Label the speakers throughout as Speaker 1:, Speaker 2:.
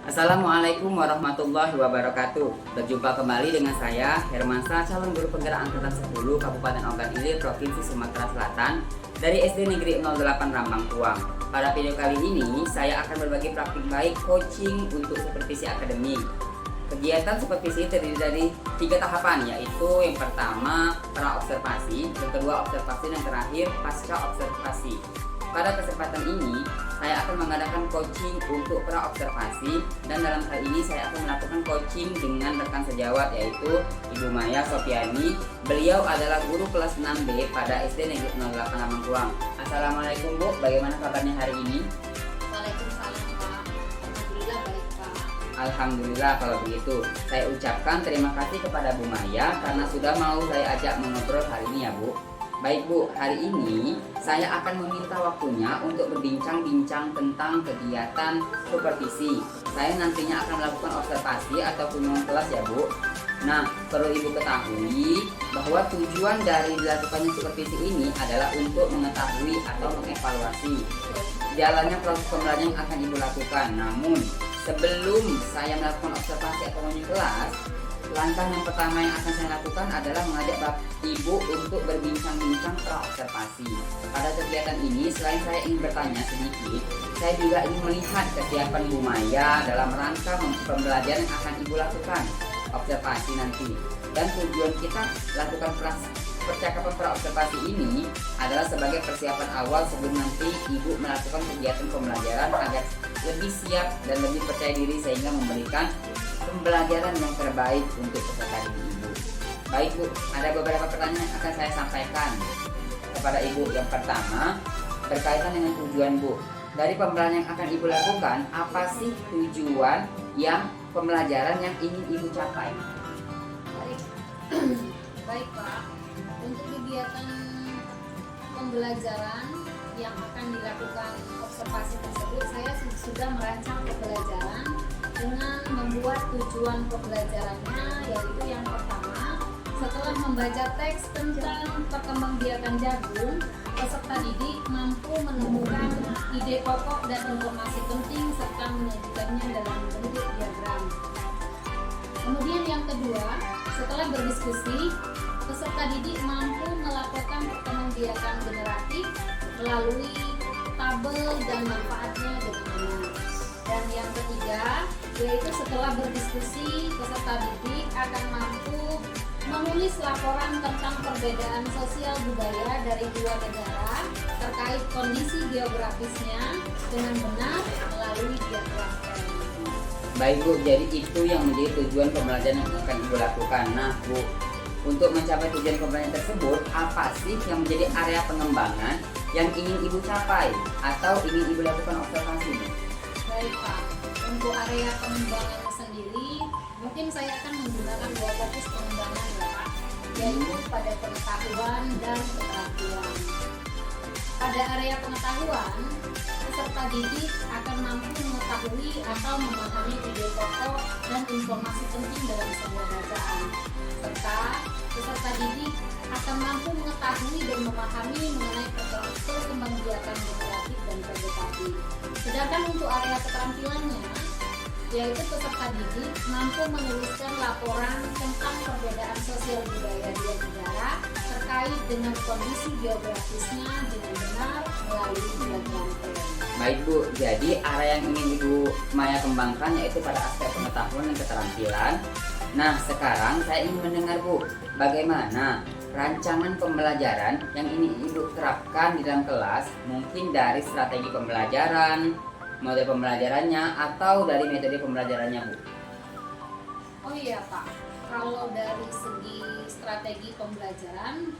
Speaker 1: Assalamualaikum warahmatullahi wabarakatuh. Berjumpa kembali dengan saya Hermansa, calon guru penggerak angkatan 10 Kabupaten Ogan Ilir, Provinsi Sumatera Selatan dari SD Negeri 08 Rambang Tuang. Pada video kali ini saya akan berbagi praktik baik coaching untuk supervisi akademik. Kegiatan supervisi terdiri dari 3 tahapan, yaitu yang pertama pra observasi, yang kedua observasi, dan terakhir pasca observasi. Pada kesempatan ini, saya akan mengadakan coaching untuk pra observasi, dan dalam hal ini saya akan melakukan coaching dengan rekan sejawat, yaitu Ibu Maya Sofiani. Beliau adalah guru kelas 6B pada SD Negeri 08 Rambang Tuang. Assalamualaikum Bu, bagaimana kabarnya hari ini?
Speaker 2: Waalaikumsalam Pak. Alhamdulillah baik Pak.
Speaker 1: Alhamdulillah kalau begitu. Saya ucapkan terima kasih kepada Bu Maya karena sudah mau saya ajak mengobrol hari ini ya Bu. Baik Bu, hari ini saya akan meminta waktunya untuk berbincang-bincang tentang kegiatan supervisi. Saya nantinya akan melakukan observasi atau kunjungan kelas ya Bu. Nah, perlu Ibu ketahui bahwa tujuan dari dilakukannya supervisi ini adalah untuk mengetahui atau mengevaluasi jalannya proses pembelajaran yang akan Ibu lakukan. Namun, sebelum saya melakukan observasi atau kunjungan kelas, langkah yang pertama yang akan saya lakukan adalah mengajak Ibu untuk berbincang-bincang pra observasi. Pada kegiatan ini, selain saya ingin bertanya sedikit, saya juga ingin melihat kesiapan Bu Maya dalam rangka pembelajaran yang akan Ibu lakukan observasi nanti. Dan tujuan kita lakukan percakapan pra observasi ini adalah sebagai persiapan awal sebelum nanti Ibu melakukan kegiatan pembelajaran agar lebih siap dan lebih percaya diri sehingga memberikan pembelajaran yang terbaik untuk peserta didik Ibu. Baik Bu, ada beberapa pertanyaan yang akan saya sampaikan kepada Ibu. Yang pertama, berkaitan dengan tujuan Bu. Dari pembelajaran yang akan Ibu lakukan, apa sih tujuan yang pembelajaran yang ingin Ibu capai?
Speaker 2: Baik. Baik Pak. Untuk kegiatan pembelajaran yang akan dilakukan observasi tersebut, saya sudah merancang pembelajaran dengan membuat tujuan pembelajarannya, yaitu yang pertama, setelah membaca teks tentang perkembangbiakan jagung, peserta didik mampu menemukan ide pokok dan informasi penting serta menyajikannya dalam bentuk diagram. Kemudian yang kedua, setelah berdiskusi, peserta didik mampu melakukan perkembangbiakan generatif melalui tabel dan manfaatnya dengan benar. Dan yang ketiga, yaitu setelah berdiskusi, peserta didik akan mampu menulis laporan tentang perbedaan sosial budaya dari dua negara terkait kondisi geografisnya dengan benar melalui diagram pen.
Speaker 1: Baik Bu, jadi itu yang menjadi tujuan pembelajaran yang akan Ibu lakukan. Nah Bu, untuk mencapai tujuan pembelajaran tersebut, apa sih yang menjadi area pengembangan yang ingin Ibu capai atau ingin Ibu lakukan observasi Bu?
Speaker 2: Baik Pak, untuk area pengembangannya sendiri, mungkin saya akan menggunakan dua fokus pengembangan ya Pak, yaitu pada pengetahuan dan keterampilan. Pada area pengetahuan, peserta didik akan mampu mengetahui atau memahami ide pokok dan informasi penting dalam sebuah bacaan, serta peserta didik akan mampu mengetahui dan memahami mengenai perkembangbiakan generatif dan vegetatif. Sedangkan untuk area keterampilannya, yaitu peserta didik mampu menuliskan laporan tentang perbedaan sosial budaya dua negara terkait dengan kondisi geografisnya dengan benar melalui diagram pen.
Speaker 1: Baik Bu, jadi area yang ingin Ibu Maya kembangkan yaitu pada aspek pengetahuan dan keterampilan. Nah sekarang saya ingin mendengar Bu, bagaimana rancangan pembelajaran yang ingin Ibu terapkan di dalam kelas, mungkin dari strategi pembelajaran, model pembelajarannya, atau dari metode pembelajarannya Bu?
Speaker 2: Oh iya Pak, kalau dari segi strategi pembelajaran,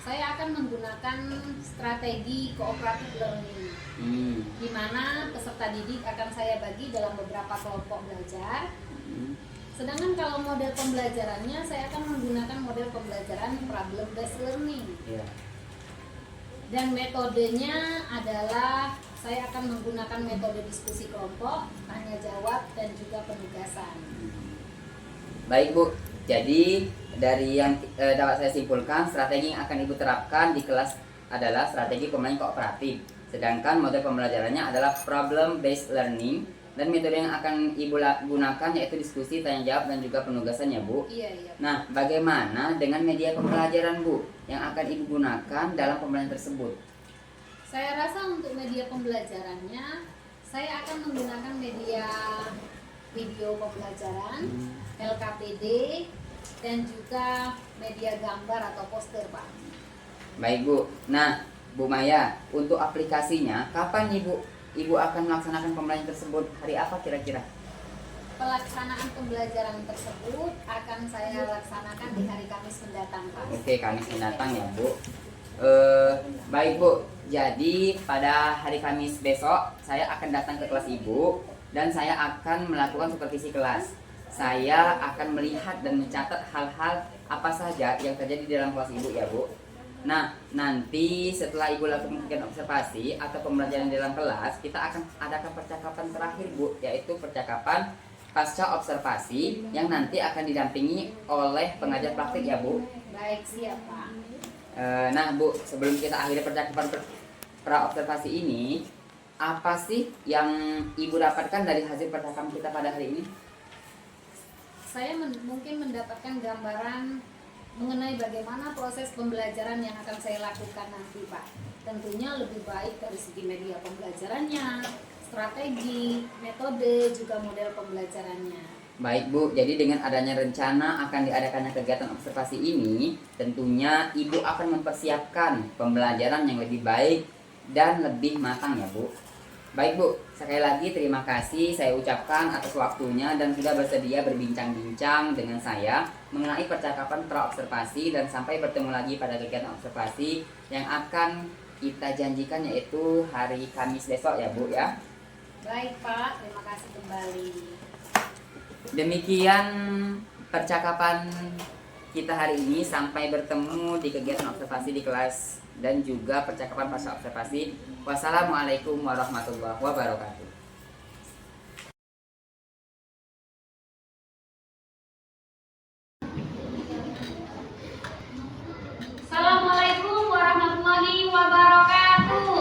Speaker 2: saya akan menggunakan strategi cooperative learning, di mana peserta didik akan saya bagi dalam beberapa kelompok belajar. Sedangkan kalau model pembelajarannya, saya akan menggunakan model pembelajaran problem based learning. Dan metodenya adalah saya akan menggunakan metode diskusi kelompok, tanya jawab, dan juga penugasan.
Speaker 1: Baik Bu, jadi dari yang dapat saya simpulkan, strategi yang akan Ibu terapkan di kelas adalah strategi pembelajaran kooperatif. Sedangkan model pembelajarannya adalah problem based learning Dan metode yang akan Ibu gunakan yaitu diskusi, tanya jawab, dan juga penugasan ya Bu.
Speaker 2: Iya.
Speaker 1: Nah, bagaimana dengan media pembelajaran Bu yang akan Ibu gunakan dalam pembelajaran tersebut?
Speaker 2: Saya rasa untuk media pembelajarannya, saya akan menggunakan media video pembelajaran, LKPD, dan juga media gambar atau poster, Pak.
Speaker 1: Baik Bu. Nah, Bu Maya, untuk aplikasinya, kapan Ibu akan melaksanakan pembelajaran tersebut? Hari apa kira-kira?
Speaker 2: Pelaksanaan pembelajaran tersebut akan saya laksanakan di hari Kamis mendatang, Pak.
Speaker 1: Oke, Kamis mendatang ya Bu. Baik Bu, jadi pada hari Kamis besok saya akan datang ke kelas Ibu dan saya akan melakukan supervisi kelas. Saya akan melihat dan mencatat hal-hal apa saja yang terjadi di dalam kelas Ibu ya Bu. Nah, nanti setelah Ibu lakukan kegiatan observasi atau pembelajaran di dalam kelas, kita akan adakan percakapan terakhir Bu, yaitu percakapan pasca observasi yang nanti akan didampingi oleh pengajar praktik ya Bu.
Speaker 2: Baik, siap Pak.
Speaker 1: Nah Bu, sebelum kita akhiri percakapan pra-observasi ini, apa sih yang Ibu dapatkan dari hasil percakapan kita pada hari ini?
Speaker 2: Saya mungkin mendapatkan gambaran mengenai bagaimana proses pembelajaran yang akan saya lakukan nanti Pak. Tentunya lebih baik dari segi media pembelajarannya, strategi, metode, juga model pembelajarannya.
Speaker 1: Baik Bu, jadi dengan adanya rencana akan diadakannya kegiatan observasi ini, tentunya Ibu akan mempersiapkan pembelajaran yang lebih baik dan lebih matang ya Bu. Baik Bu, sekali lagi terima kasih saya ucapkan atas waktunya dan sudah bersedia berbincang-bincang dengan saya mengenai percakapan pra-observasi, dan sampai bertemu lagi pada kegiatan observasi yang akan kita janjikan yaitu hari Kamis besok ya Bu ya.
Speaker 2: Baik Pak, terima kasih kembali.
Speaker 1: Demikian percakapan kita hari ini, sampai bertemu di kegiatan observasi di kelas dan juga percakapan pasca observasi. Wassalamualaikum warahmatullahi wabarakatuh.
Speaker 2: Assalamualaikum warahmatullahi wabarakatuh.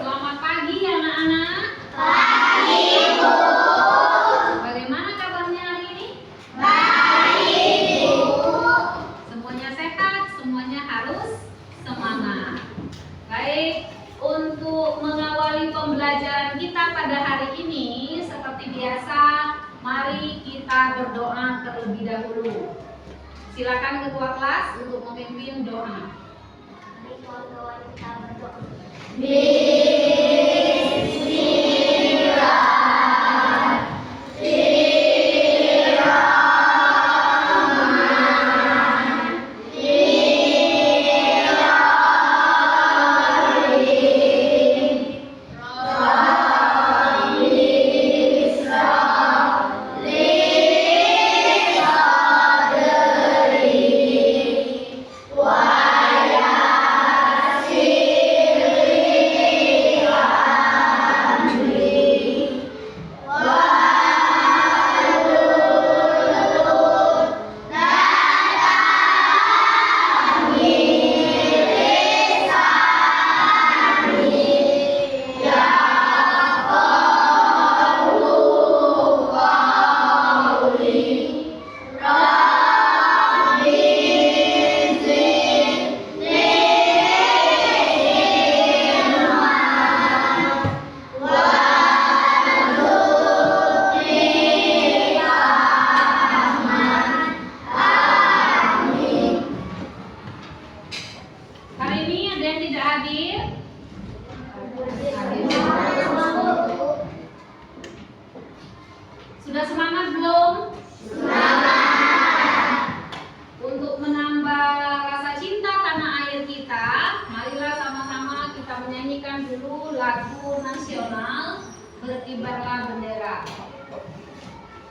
Speaker 2: Selamat pagi anak-anak. Pagi Bu. Bagaimana kabarnya hari ini? Baik Bu. Semuanya sehat, semuanya harus semangat. Baik, untuk mengawali pembelajaran kita pada hari ini, seperti biasa, mari kita berdoa terlebih dahulu. Silakan ketua kelas untuk memimpin doa. Mari kawan-kawan kita berdoa. Hari ini ada yang tidak hadir? Sudah semangat belum? Untuk menambah rasa cinta tanah air kita, marilah sama-sama kita menyanyikan dulu lagu nasional Berkibarlah Bendera.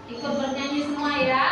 Speaker 2: Ikut bernyanyi semua ya.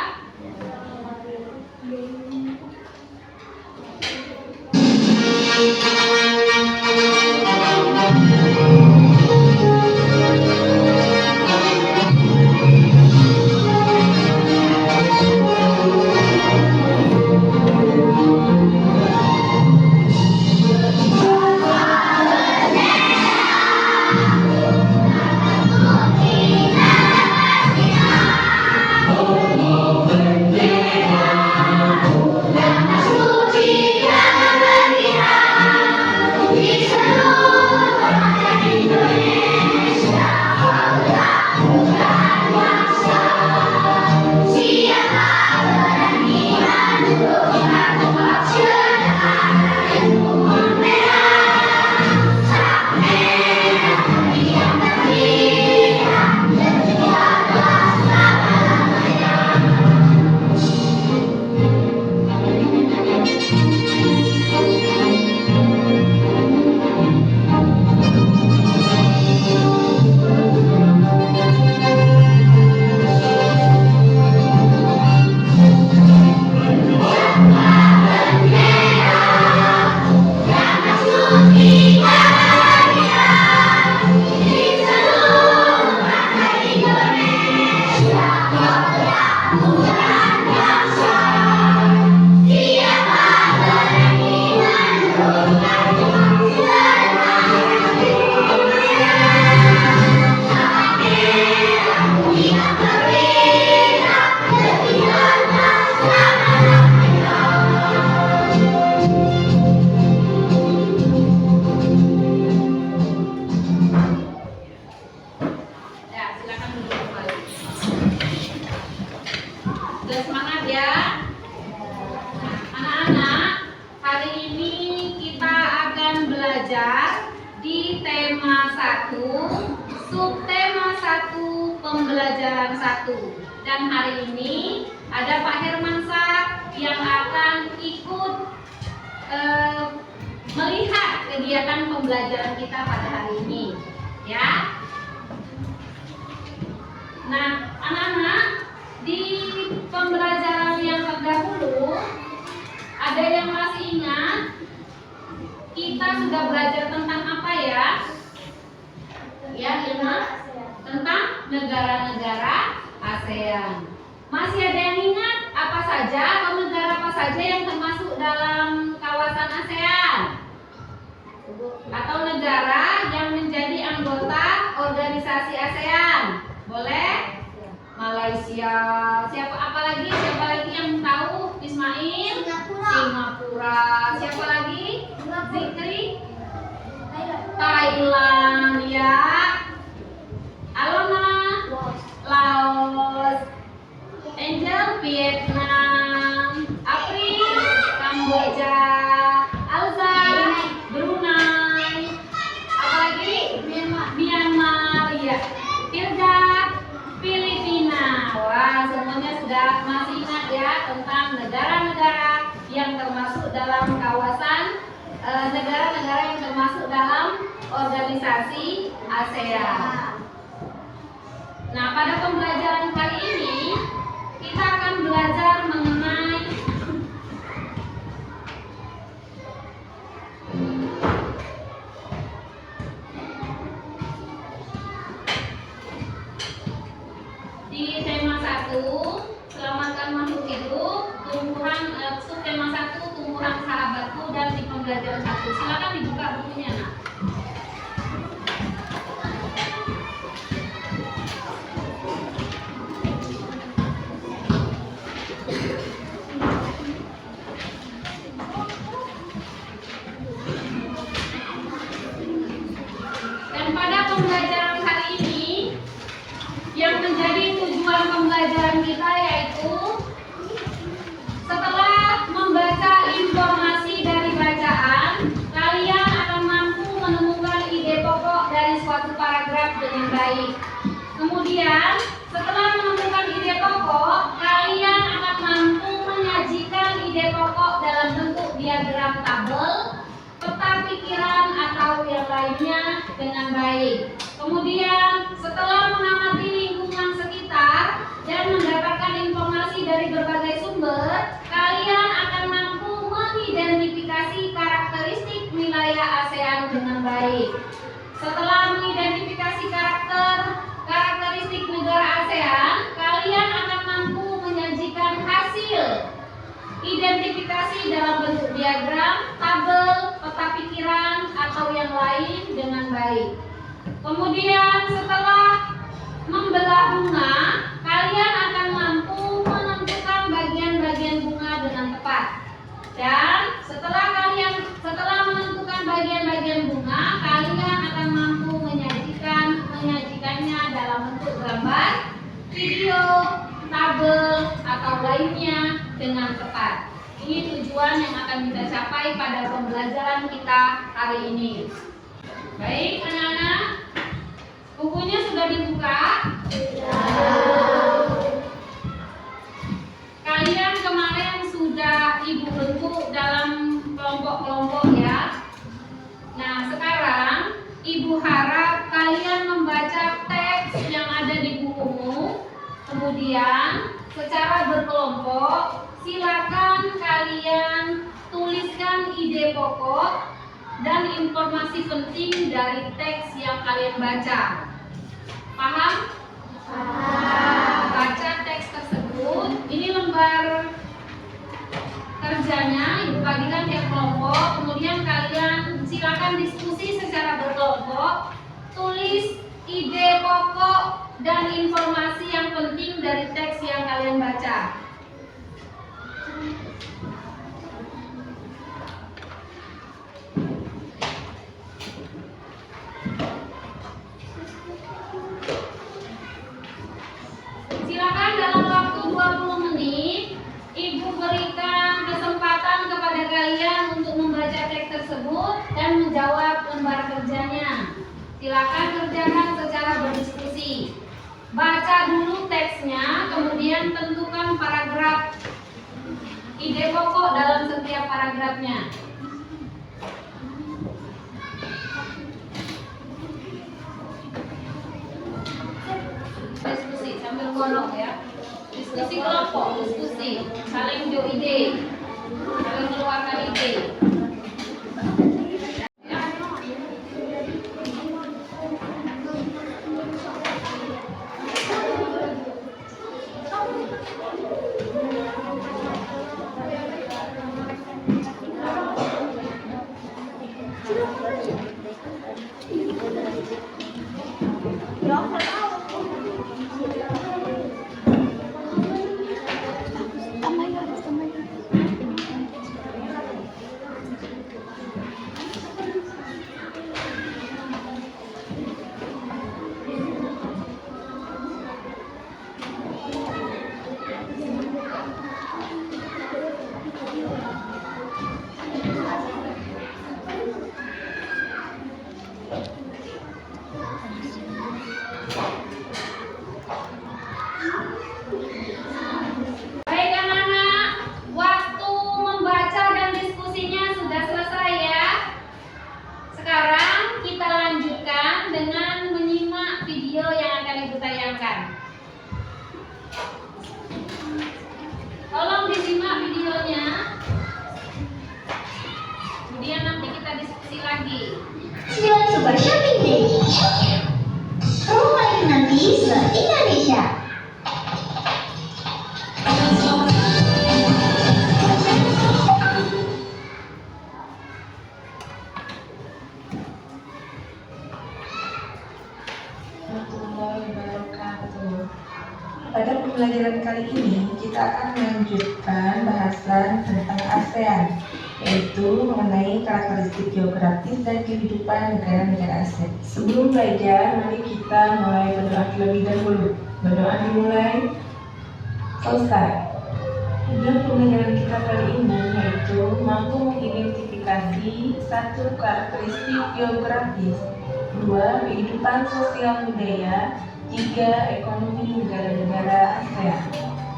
Speaker 2: belajar di tema 1, subtema 1, pembelajaran 1. Dan hari ini ada Pak Hermansyah yang akan ikut melihat kegiatan pembelajaran kita pada hari ini, ya. Nah, anak-anak, di pembelajaran yang terdahulu ada yang masih ingat kita sudah belajar tentang apa ya? Ya, ingat tentang negara-negara ASEAN. Masih ada yang ingat apa saja atau negara apa saja yang termasuk dalam kawasan ASEAN? Atau negara yang menjadi anggota organisasi ASEAN? Boleh? Malaysia. Siapa lagi yang tahu? Ismail? Singapura. Siapa lagi? Zikri? Thailand, ya. Alona? Laos. Angel? Vietnam. April? Kamboja. Alza? Brunei. Apalagi? Myanmar, ya. Firda? Filipina. Wah, semuanya sudah masih ingat ya tentang negara-negara yang termasuk dalam kawasan, negara-negara yang termasuk dalam organisasi ASEAN. Nah, pada pembelajaran kali ini kita akan belajar mengenai di tema 1, selamatkan makhluk hidup, subtema 1, tumbuhan sahabatku, dan di pembelajaran 1. Silakan dibuka bukunya, nak. Dan pada pembelajaran hari ini yang menjadi tujuan pembelajaran kita yaitu setelah membaca informasi dari bacaan, kalian akan mampu menemukan ide pokok dari suatu paragraf dengan baik. Kemudian, setelah menemukan ide pokok, kalian akan mampu menyajikan ide pokok dalam bentuk diagram tabel, peta pikiran atau yang lainnya dengan baik. Kemudian, setelah mengamati lingkungan sekitar dan mendapatkan informasi dari berbagai sumber, kalian akan mampu mengidentifikasi karakteristik wilayah ASEAN dengan baik. Setelah mengidentifikasi karakteristik negara ASEAN, kalian akan mampu menyajikan hasil identifikasi dalam bentuk diagram, tabel, peta pikiran, atau yang lain dengan baik. Kemudian setelah membelah bunga, kalian akan mampu menentukan bagian-bagian bunga dengan tepat. Dan setelah menentukan bagian-bagian bunga, kalian akan mampu menyajikannya dalam bentuk gambar, video, tabel, atau lainnya dengan tepat. Ini tujuan yang akan kita capai pada pembelajaran kita hari ini. Baik, anak-anak, bukunya sudah dibuka? Kalian kemarin sudah ibu bentuk dalam kelompok-kelompok ya. Nah, sekarang ibu harap kalian membaca teks yang ada di bukumu. Kemudian secara berkelompok silakan kalian tuliskan ide pokok dan informasi penting dari teks yang kalian baca. Paham? Baca teks tersebut. Ini lembar kerjanya ibu bagikan tiap kelompok. Kemudian kalian silakan diskusi secara berkelompok. Tulis ide pokok dan informasi yang penting dari teks yang kalian baca. Silakan dalam waktu 20 menit ibu berikan kesempatan kepada kalian untuk membaca teks tersebut dan menjawab lembar kerjanya. Silakan kerjakan secara berdiskusi. Baca dulu teksnya, kemudian tentukan paragraf ide pokok dalam setiap paragrafnya. Diskusi sambil ngomong ya. Diskusi kelompok, diskusi, saling jo ide, saling keluarkan ide. Baik anak-anak, waktu membaca dan diskusinya sudah selesai ya. Sekarang kita lanjutkan dengan menyimak video yang akan Ibu tayangkan. Tolong disimak videonya. Kemudian nanti kita diskusi lagi.
Speaker 3: Super Shopping Day. Rumah nanti se-Indonesia.
Speaker 4: Pada pembelajaran kali ini, kita akan melanjutkan bahasan tentang ASEAN, yaitu mengenai karakteristik geografis dan kehidupan negara-negara ASEAN. Sebelum belajar, mari kita mulai berdoa terlebih dahulu. Berdoa dimulai, selesai. Tujuan pembelajaran kita kali ini yaitu mampu mengidentifikasi satu karakteristik geografis, dua kehidupan sosial budaya, 3. Ekonomi negara-negara ASEAN.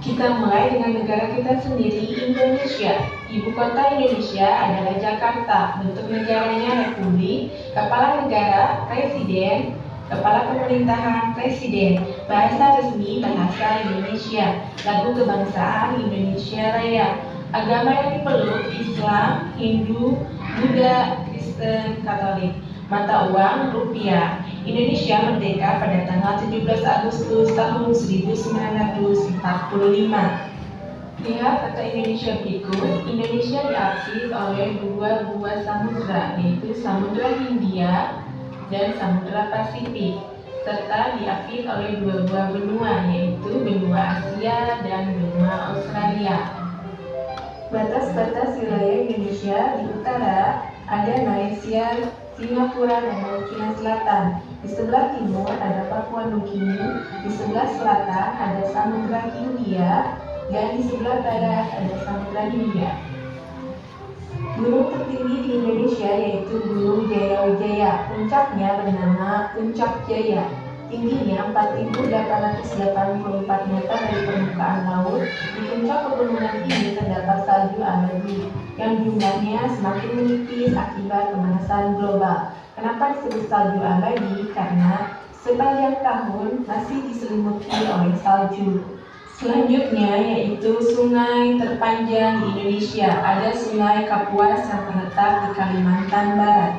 Speaker 4: Kita mulai dengan negara kita sendiri, Indonesia. Ibu kota Indonesia adalah Jakarta. Bentuk negaranya republik. Kepala negara, presiden. Kepala pemerintahan, presiden. Bahasa resmi, bahasa Indonesia. Lagu kebangsaan, Indonesia Raya. Agama yang dipeluk, Islam, Hindu, Buddha, Kristen, Katolik. Mata uang, rupiah. Indonesia merdeka pada tanggal 17 Agustus tahun 1945. Lihat peta Indonesia berikut. Indonesia diapit oleh dua buah samudra, yaitu Samudra Hindia dan Samudra Pasifik, serta diapit oleh dua buah benua, yaitu benua Asia dan benua Australia. Batas-batas wilayah Indonesia di utara ada Malaysia, Singapura, dan Laut Cina Selatan. Di sebelah timur ada Papua Nugini, di sebelah selatan ada Samudra Hindia, dan di sebelah barat ada Samudra Hindia. Gunung tertinggi di Indonesia yaitu Gunung Jaya-Wijaya. Puncaknya bernama Puncak Jaya. Tingginya 4.884 meter dari permukaan laut. Di puncak pegunungan ini terdapat salju abadi yang jumlahnya semakin menipis akibat pemanasan global. Kenapa disebut salju abadi? Karena sepanjang tahun masih diselimuti oleh salju. Selanjutnya yaitu sungai terpanjang di Indonesia. Ada Sungai Kapuas yang terletak di Kalimantan Barat.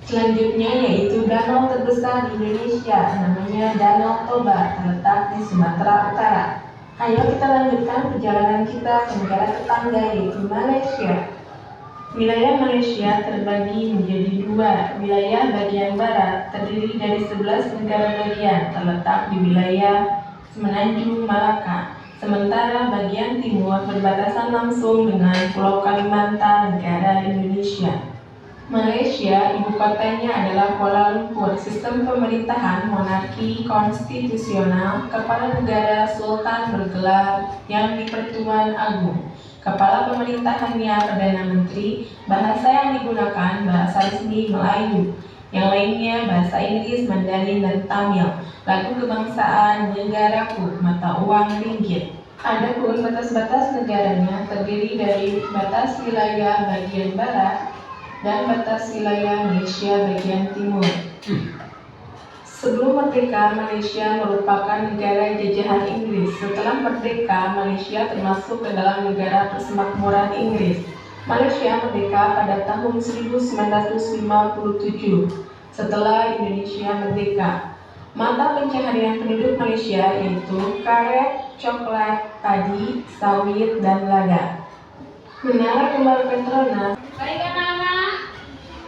Speaker 4: Selanjutnya yaitu danau terbesar di Indonesia, namanya Danau Toba, terletak di Sumatera Utara. Ayo kita lanjutkan perjalanan kita ke negara tetangga yaitu Malaysia. Wilayah Malaysia terbagi menjadi dua. Wilayah bagian barat terdiri dari 11 negara bagian, terletak di wilayah Semenanjung Malaka. Sementara bagian timur berbatasan langsung dengan Pulau Kalimantan, negara Indonesia. Malaysia, ibu kotanya adalah Kuala Lumpur. Sistem pemerintahan monarki konstitusional, kepala negara sultan bergelar yang di-Pertuan Agung. Kepala pemerintahannya Perdana Menteri. Bahasa yang digunakan bahasa seni Melayu. Yang lainnya bahasa Inggris, Mandarin, dan Tamil. Lagu kebangsaan negaraku, mata uang ringgit. Adapun batas-batas negaranya terdiri dari batas wilayah bagian barat dan batas wilayah Malaysia bagian timur. Sebelum merdeka, Malaysia merupakan negara jajahan Inggris. Setelah merdeka, Malaysia termasuk ke dalam negara persemakmuran Inggris. Malaysia merdeka pada tahun 1957 setelah Indonesia merdeka. Mata pencaharian penduduk Malaysia yaitu karet, coklat, padi, sawit, dan lada. Menara Kembang Petronas.
Speaker 2: Baik anak-anak,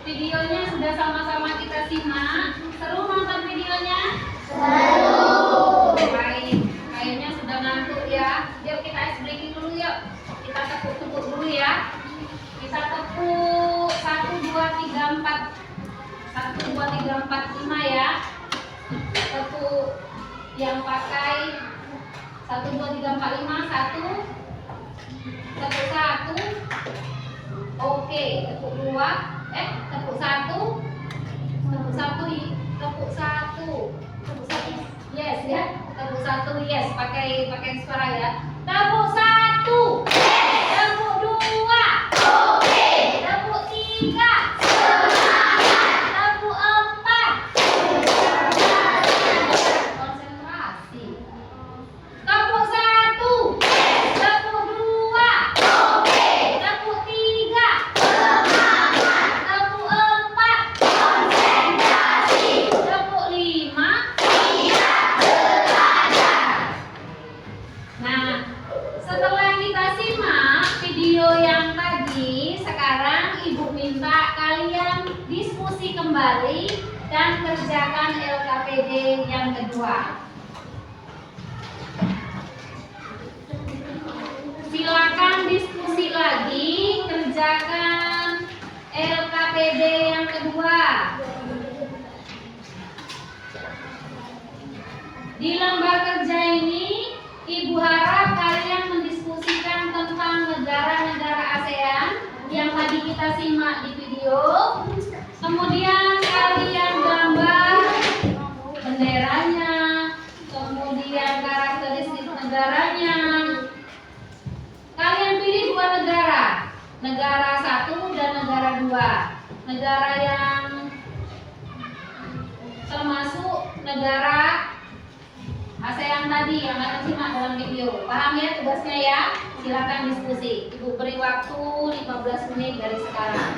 Speaker 2: videonya sudah sama-sama kita simak. Seru nonton videonya? Seru. Baik, kayaknya sudah ngantuk ya. Yuk kita ice breaking dulu yuk. Kita tepuk-tepuk dulu ya. Kita tepuk 1, 2, 3, 4. 1, 2, 3, 4, 5 ya. Tepuk yang pakai 1, 2, 3, 4, 5. 1. Tepuk 1. Oke, tepuk 2. Tepuk 1. Tepuk 1. Tepuk 1. Tepuk 1. Yes ya. Tepuk 1. Yes, pakai suara ya. Tepuk 1. Tepuk 2. Oke. Tepuk 3. Tepuk 4. Konsentrasi. Tepuk 1. Tepuk 2. Oke. Tepuk 3. Tepuk 4. Konsentrasi. Tepuk 5. Nah, setelah kita simak video yang tadi, sekarang Ibu minta kalian diskusi kembali dan kerjakan LKPD yang kedua. Silakan diskusi lagi, kerjakan LKPD yang kedua. Di lembar kerja ini, Ibu harap kalian mendiskusikan tentang negara-negara ASEAN yang tadi kita simak di video. Kemudian kalian gambar benderanya, kemudian karakteristik negaranya. Kalian pilih 2 negara, negara 1 dan negara 2. Negara yang termasuk negara ASEAN tadi yang akan simak dalam video. Paham ya tugasnya ya? Silakan diskusi. Ibu beri waktu 15 menit dari sekarang.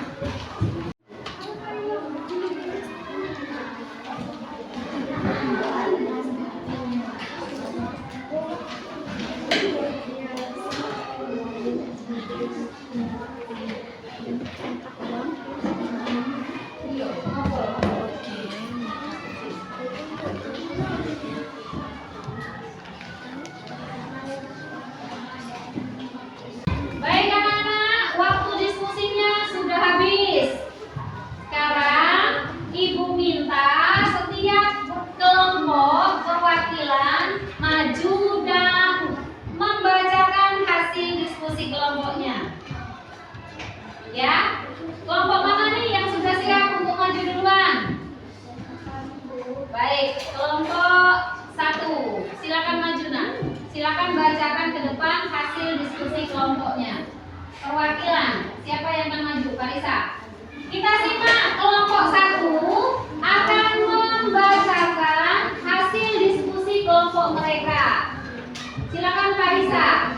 Speaker 2: Baik anak-anak, waktu diskusinya sudah habis. Sekarang Ibu minta setiap kelompok perwakilan maju dan membacakan hasil diskusi kelompoknya. Ya, kelompok mana nih yang sudah siap untuk maju duluan? Baik, kelompok 1. Silakan maju nak. Silakan bacakan ke depan hasil diskusi kelompoknya. Perwakilan, siapa yang akan maju? Parisa. Kita simak kelompok 1 akan membacakan hasil diskusi kelompok mereka. Silakan Parisa.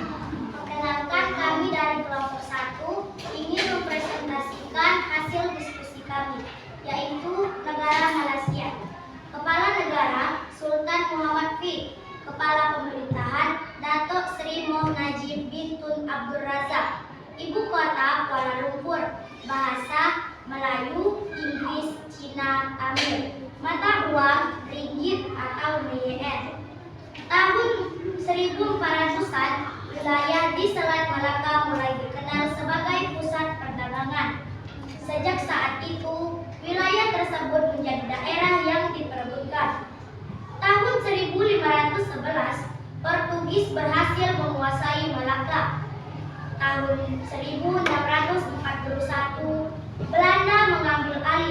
Speaker 3: Perkenalkan, kami dari kelompok 1 ingin mempresentasikan hasil diskusi kami, yaitu negara Malaysia. Kepala negara Sultan Muhammad V. Kepala Pemerintahan Datuk Seri Moh Najib bin Tun Abdul Razak. Ibu kota Kuala Lumpur. Bahasa Melayu, Inggris, Cina, Tamil. Mata uang ringgit atau YN. Tahun 1400-an, wilayah di Selat Malaka mulai dikenal sebagai pusat perdagangan. Sejak saat itu, wilayah tersebut menjadi daerah yang diperebutkan. Tahun 1511, Portugis berhasil menguasai Malaka. Tahun 1641, Belanda mengambil alih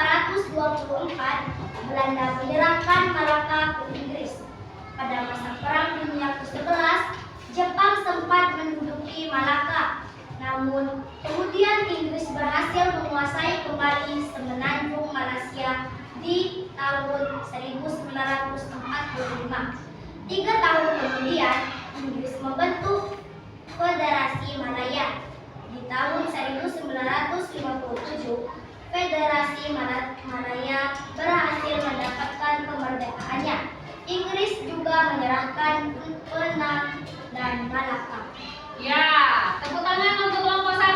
Speaker 3: 1824, Belanda menyerahkan Malaka ke Inggris. Pada masa Perang Dunia ke-11, Jepang sempat menduduki Malaka. Namun, kemudian Inggris berhasil menguasai kembali semenanjung Malaysia di tahun 1945. 3 tahun kemudian, Inggris membentuk Federasi Malaya. Di tahun 1957, Federasi Malaya berhasil mendapatkan kemerdekaannya. Inggris juga menyerahkan Penang dan Malaka.
Speaker 2: Ya, tepuk tangan untuk kelompok 1.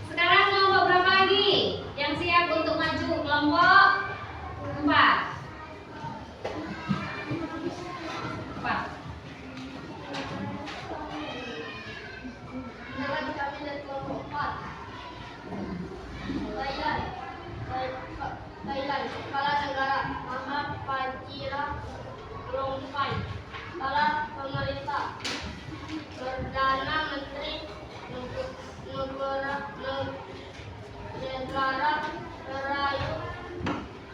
Speaker 2: Sekarang kelompok berapa lagi yang siap untuk maju? Kelompok 4. 4.
Speaker 3: Nama kami dari kelompok 4. Thailand, Kepala Negara Mahapajira Lompai, Kepala Pemerintah, Perdana Menteri Negara Melayu,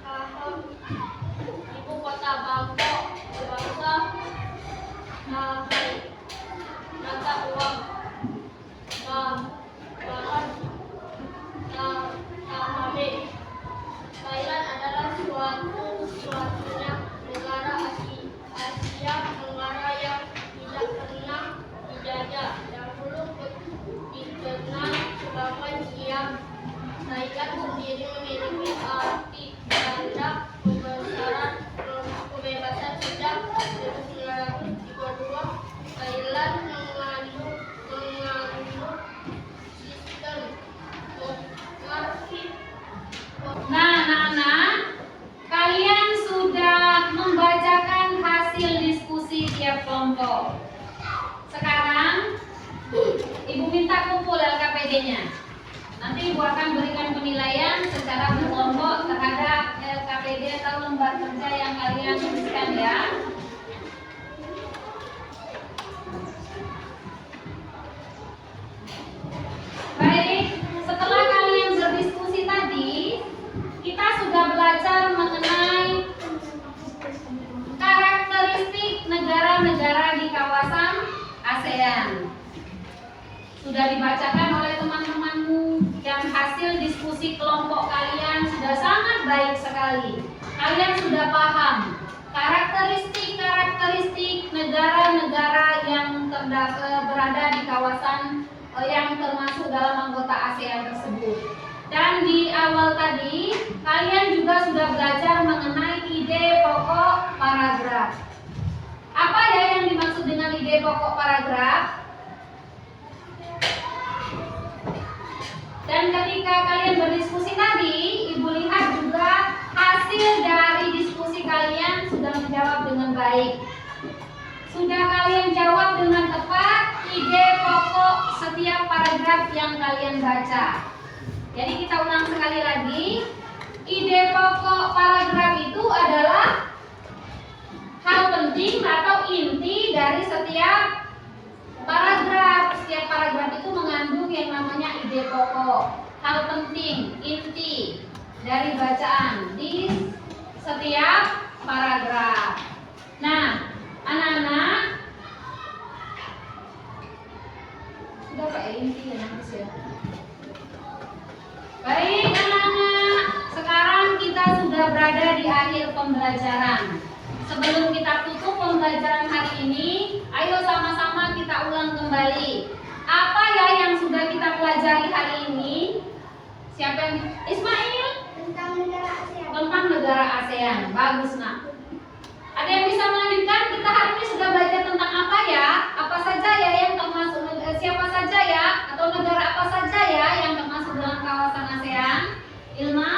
Speaker 3: Saham, Ibu Kota Bangkok, Bangsa, Sahai, Mata Uang, Bahan, Sahabe. Thailand adalah suatu-suatunya negara Asia Tenggara yang tidak pernah dijajah. Dahulu dikenal sebagai Siam. Thailand sendiri memiliki arti ganda kebebasan sejak 1932. Thailand mengandung sistem monarki.
Speaker 2: Nah, anak-anak, kalian sudah membacakan hasil diskusi tiap kelompok. Sekarang, Ibu minta kumpul LKPD-nya. Nanti Ibu akan berikan penilaian secara berkelompok terhadap LKPD atau lembar kerja yang kalian tuliskan ya. Baik, setelah kalian berdiskusi tadi, kita sudah belajar mengenai karakteristik negara-negara di kawasan ASEAN. Sudah dibacakan oleh teman-temanmu dan hasil diskusi kelompok kalian sudah sangat baik sekali. Kalian sudah paham karakteristik negara-negara yang berada di kawasan yang termasuk dalam anggota ASEAN tersebut. Dan di awal tadi, kalian juga sudah belajar mengenai ide pokok paragraf. Apa ya yang dimaksud dengan ide pokok paragraf? Dan ketika kalian berdiskusi tadi, Ibu lihat juga hasil dari diskusi kalian sudah menjawab dengan baik. Sudah kalian jawab dengan tepat ide pokok setiap paragraf yang kalian baca. Jadi kita ulang sekali lagi. Ide pokok paragraf itu adalah hal penting atau inti dari setiap paragraf. Setiap paragraf itu mengandung yang namanya ide pokok, hal penting, inti dari bacaan di setiap paragraf. Nah, anak-anak, sudah Pak inti ya nanti ya. Baik anak-anak, sekarang kita sudah berada di akhir pembelajaran. Sebelum kita tutup pembelajaran hari ini, ayo sama-sama kita ulang kembali. Apa ya yang sudah kita pelajari hari ini? Siapa yang Ismail?
Speaker 3: Tentang negara ASEAN.
Speaker 2: Tentang negara ASEAN. Bagus nak. Ada yang bisa melanjutkan? Kita hari ini sudah belajar tentang apa ya? Apa saja ya yang termasuk siapa saja ya? Atau negara apa saja ya yang termasuk dalam kawasan ASEAN? Ilma?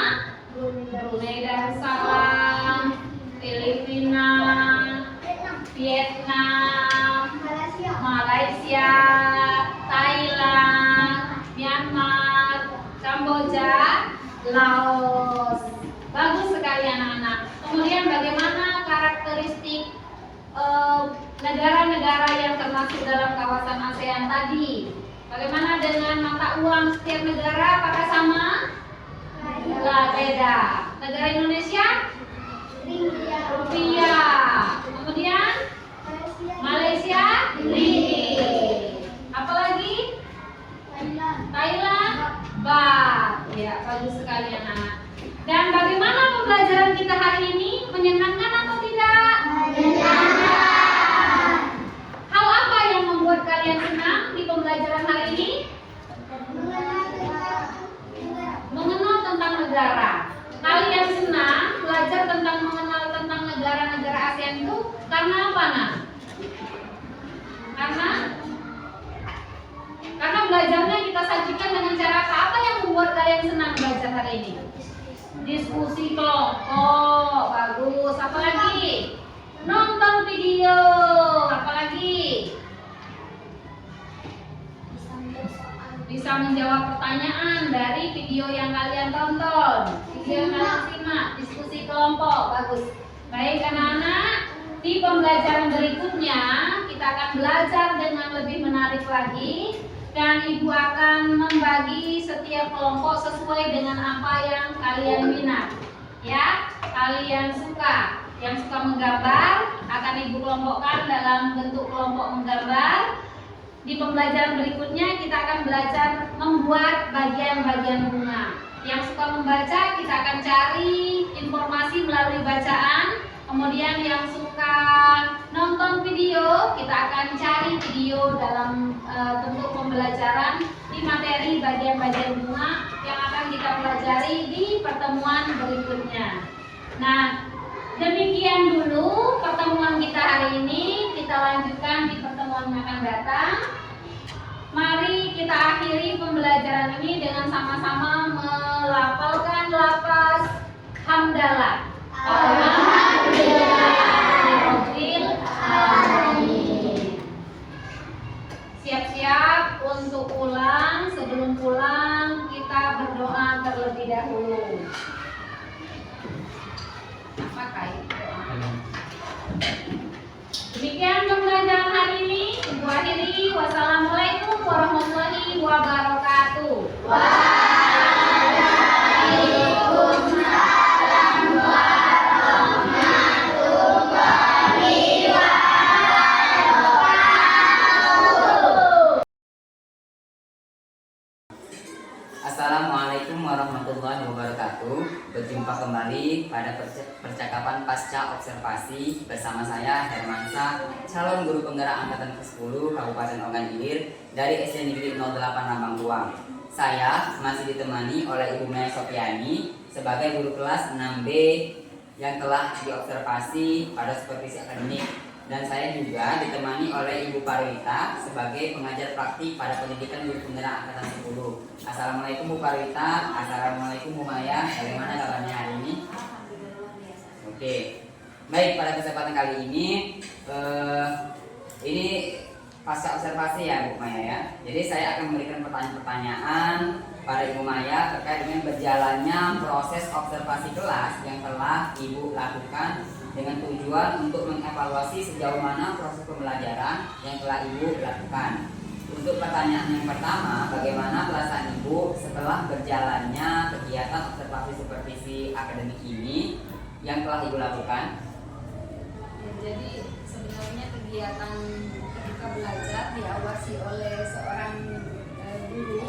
Speaker 2: Brunei Darussalam, Filipina, Vietnam, Malaysia, Thailand, Myanmar, Kamboja, Laos. Bagus sekali anak-anak. Kemudian bagaimana karakteristik negara-negara yang termasuk dalam kawasan ASEAN tadi. Bagaimana dengan mata uang setiap negara? Apakah sama? Beda. Negara Indonesia? Rupiah. Kemudian Malaysia? Ringgit. Apalagi? Thailand? Baht. Ya, bagus sekali anak-anak. Dan bagaimana pembelajaran kita hari ini? Menyenangkan atau tidak? Hal apa yang membuat kalian senang di pembelajaran hari ini? Mengenal tentang negara. Kalian senang belajar tentang mengenal tentang negara-negara ASEAN itu karena apa, Nak? Karena belajarnya kita sajikan dengan cara apa? Apa yang membuat kalian senang belajar hari ini? Diskusi kelompok, bagus. Apa lagi? Nonton video. Apa lagi? Bisa menjawab pertanyaan dari video yang kalian tonton, video yang kalian simak. Diskusi kelompok, bagus. Baik anak-anak, di pembelajaran berikutnya kita akan belajar dengan lebih menarik lagi. Dan ibu akan membagi setiap kelompok sesuai dengan apa yang kalian minat. Ya, kalian suka. Yang suka menggambar akan ibu kelompokkan dalam bentuk kelompok menggambar. Di pembelajaran berikutnya kita akan belajar membuat bagian-bagian bunga. Yang suka membaca kita akan cari informasi melalui bacaan. Kemudian yang suka nonton video, kita akan cari video dalam bentuk pembelajaran di materi bagian-bagian bunga yang akan kita pelajari di pertemuan berikutnya. Nah, demikian dulu pertemuan kita hari ini. Kita lanjutkan di pertemuan yang akan datang. Mari kita akhiri pembelajaran ini dengan sama-sama melafalkan lafaz hamdalah. Siap-siap untuk pulang. Sebelum pulang kita berdoa terlebih dahulu. Pakai doa. Demikian pembelajaran hari ini. Ibu akhiri. Wassalamualaikum warahmatullahi wabarakatuh.
Speaker 1: Assalamualaikum warahmatullahi wabarakatuh. Berjumpa kembali pada percakapan pasca observasi bersama saya Hermansa, calon guru penggerak angkatan ke-10 Kabupaten Ogan Ilir dari SD Negeri 08 Lambang Buang. Saya masih ditemani oleh Ibu Maya Sofiani sebagai guru kelas 6B yang telah diobservasi pada supervisi akademik. Dan saya juga ditemani oleh Ibu Parwita sebagai pengajar praktik pada pendidikan guru penggerak angkatan 10. Assalamualaikum Bu Parwita. Assalamualaikum Bu Maya. Bagaimana kabarnya hari ini? Oke. Baik, pada kesempatan kali ini pasca observasi ya Bu Maya ya. Jadi saya akan memberikan pertanyaan-pertanyaan pada Ibu Maya terkait dengan berjalannya proses observasi kelas yang telah Ibu lakukan dengan tujuan untuk mengevaluasi sejauh mana proses pembelajaran yang telah Ibu lakukan. Untuk pertanyaan yang pertama, bagaimana perasaan Ibu setelah berjalannya kegiatan observasi supervisi akademik ini yang telah Ibu lakukan?
Speaker 2: Ya, jadi sebenarnya kegiatan ketika belajar diawasi oleh seorang guru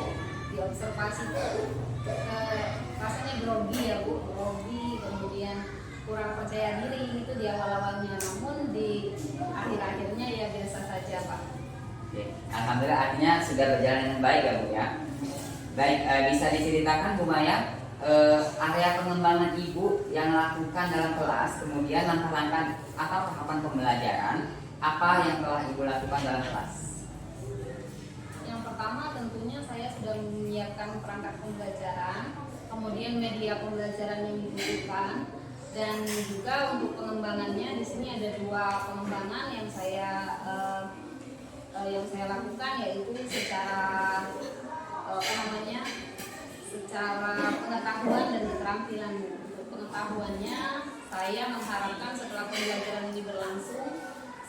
Speaker 2: di observasi itu rasanya grogi ya Bu, grogi, kemudian kurang percaya diri itu di awal-awalnya, namun di akhir-akhirnya ya biasa saja Pak.
Speaker 1: Oke. Alhamdulillah, artinya sudah berjalan dengan baik ya Bu ya. Baik, bisa diceritakan Bu Maya area pengembangan Ibu yang lakukan dalam kelas, kemudian langkah-langkah atau tahapan pembelajaran apa yang telah Ibu lakukan dalam kelas?
Speaker 2: Yang pertama tentunya saya sudah menyiapkan perangkat pembelajaran, kemudian media pembelajaran yang dibutuhkan. Dan juga untuk pengembangannya di sini ada 2 pengembangan yang saya lakukan, yaitu secara secara pengetahuan dan keterampilan. Untuk pengetahuannya saya mengharapkan setelah pembelajaran ini berlangsung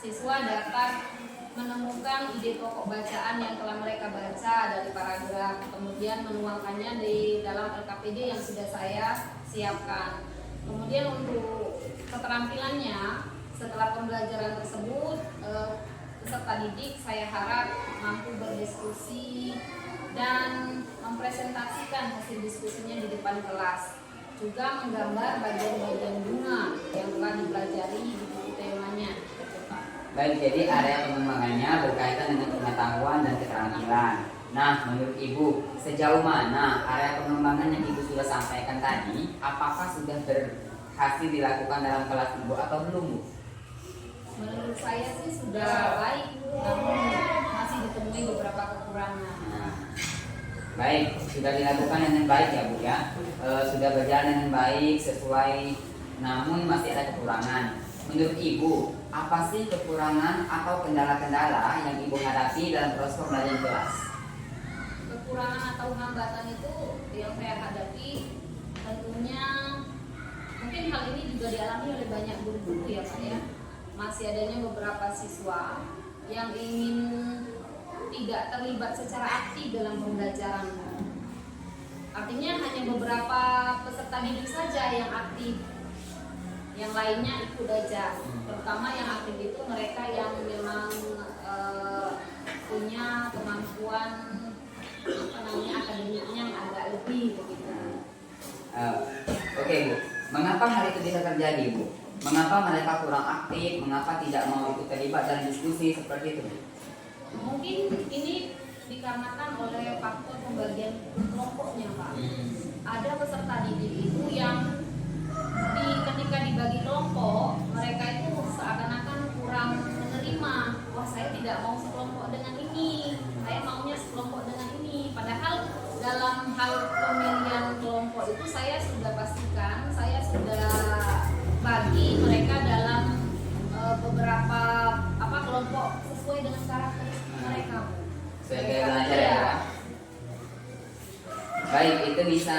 Speaker 2: siswa dapat menemukan ide pokok bacaan yang telah mereka baca dari paragraf, kemudian menuangkannya di dalam LKPD yang sudah saya siapkan. Kemudian untuk keterampilannya, setelah pembelajaran tersebut, peserta didik saya harap mampu berdiskusi dan mempresentasikan hasil diskusinya di depan kelas. Juga menggambar bagian-bagian bunga yang telah dipelajari di buku temanya.
Speaker 1: Baik, jadi area pengembangannya berkaitan dengan pengetahuan dan keterampilan. Nah, menurut Ibu, sejauh mana area pengembangan yang Ibu sudah sampaikan tadi, apakah sudah berhasil dilakukan dalam kelas Ibu atau belum, Bu?
Speaker 2: Menurut saya sih sudah baik, namun masih ditemui beberapa kekurangan.
Speaker 1: Nah, baik, sudah dilakukan dengan baik ya, Bu ya. Sudah berjalan dengan baik sesuai, namun masih ada kekurangan. Menurut Ibu, apa sih kekurangan atau kendala-kendala yang Ibu hadapi dalam proses pembelajaran kelas?
Speaker 2: Kekurangan atau hambatan itu yang saya hadapi tentunya mungkin hal ini juga dialami oleh banyak guru-guru ya Pak ya. Masih adanya beberapa siswa yang ingin tidak terlibat secara aktif dalam pembelajaran. Artinya hanya beberapa peserta didik saja yang aktif, yang lainnya ikut aja. Terutama yang aktif itu mereka yang memang punya kemampuan akademiknya yang agak lebih begitu.
Speaker 1: Oke, Bu, mengapa hal itu bisa terjadi, Bu? Mengapa mereka kurang aktif? Mengapa tidak mau ikut terlibat dalam diskusi seperti itu, Bu?
Speaker 2: Mungkin ini dikarenakan oleh faktor pembagian kelompoknya, Pak. Ada peserta didik itu yang ketika dibagi kelompok, mereka itu seakan-akan kurang menerima. Wah, saya tidak mau sekelompok dengan ini, saya maunya sekelompok dengan ini. Padahal dalam hal pemilihan kelompok itu saya sudah pastikan, saya sudah bagi mereka dalam beberapa kelompok sesuai dengan karakteristik mereka.
Speaker 1: Sebagai belajar ya, Pak. Baik, itu bisa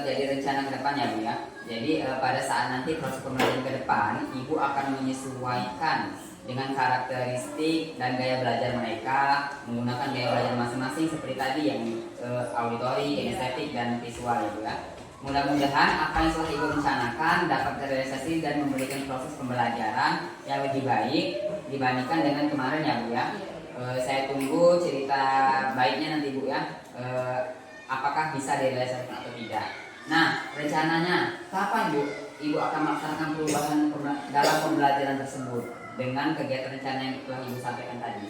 Speaker 1: jadi rencana ke depan ya, Bu ya. Jadi pada saat nanti proses pembelajaran ke depan, Ibu akan menyesuaikan dengan karakteristik dan gaya belajar mereka, menggunakan gaya belajar masing-masing seperti tadi yang auditori, kinestetik dan visual ya, Bu ya. Mudah-mudahan apa yang telah Ibu rencanakan dapat terrealisasi dan memberikan proses pembelajaran yang lebih baik dibandingkan dengan kemarin ya, Bu ya. Saya tunggu cerita baiknya nanti, Bu ya. Apakah bisa direalisasikan atau tidak. Nah, rencananya kapan, Bu, Ibu akan melaksanakan perubahan dalam pembelajaran tersebut dengan kegiatan rencana yang telah Ibu sampaikan tadi?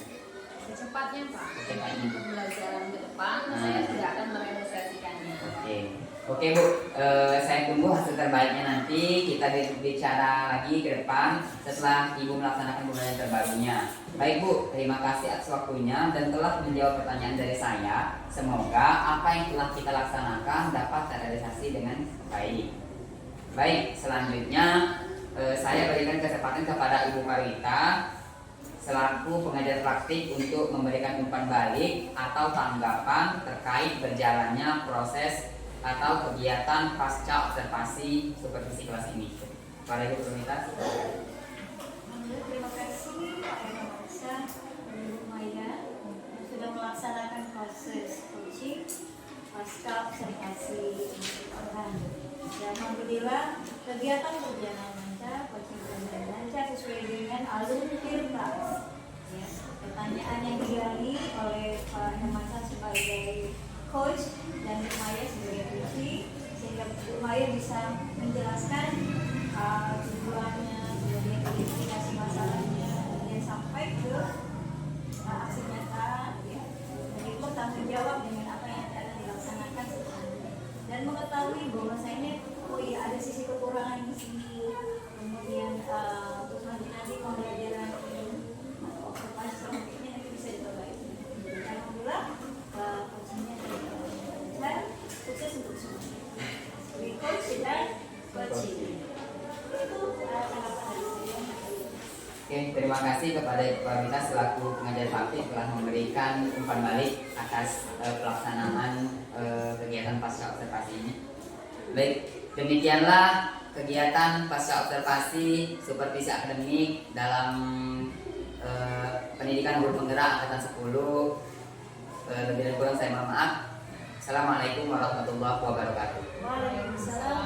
Speaker 2: Secepatnya, Pak.
Speaker 1: Secepatnya.
Speaker 2: Pembelajaran ke depan, saya sudah akan merealisasikannya.
Speaker 1: Oke, Bu, saya tunggu hasil terbaiknya nanti. Kita bicara lagi ke depan setelah Ibu melaksanakan pembelajaran terbarunya. Baik, Bu, terima kasih atas waktunya dan telah menjawab pertanyaan dari saya. Semoga apa yang telah kita laksanakan dapat terrealisasi dengan baik. Baik, selanjutnya saya berikan kesempatan kepada Ibu Parwita selaku pengajar praktik untuk memberikan umpan balik atau tanggapan terkait berjalannya proses atau kegiatan pasca observasi supervisi kelas ini. Para Ibu Parwita,
Speaker 5: terima kasih Pak Eka dan Ibu Maya yang sudah melaksanakan proses coaching pasca observasi orang. Dan alhamdulillah kegiatan berjalan lancar, coaching berjalan lancar sesuai dengan alur kelas. Ya, pertanyaan yang digali oleh Pak Hermansyah sebagai coach dan Bu Maya sebagai coaching, sehingga Bu Maya bisa menjelaskan tujuannya, kemudian identifikasi masalahnya, kemudian sampai ke aksi nyata, ya. Dan itu bertanggung jawab dengan apa yang akan dilaksanakan dan mengetahui bahwasanya ada sisi kekurangan di sini, kemudian untuk nanti pembelajaran atau observasi selanjutnya nanti bisa diperbaiki. Alhamdulillah coachingnya lancar, sukses untuk semuanya. Sebagai coach dan coaching.
Speaker 1: oke, terima kasih kepada Ibu Parwita selaku pengajar praktik telah memberikan umpan balik atas pelaksanaan kegiatan pasca observasi ini. Baik, demikianlah kegiatan pasca observasi supervisi akademik dalam pendidikan guru penggerak angkatan 10. Lebih dan kurang saya mohon maaf. Assalamualaikum warahmatullahi wabarakatuh.
Speaker 5: Waalaikumsalam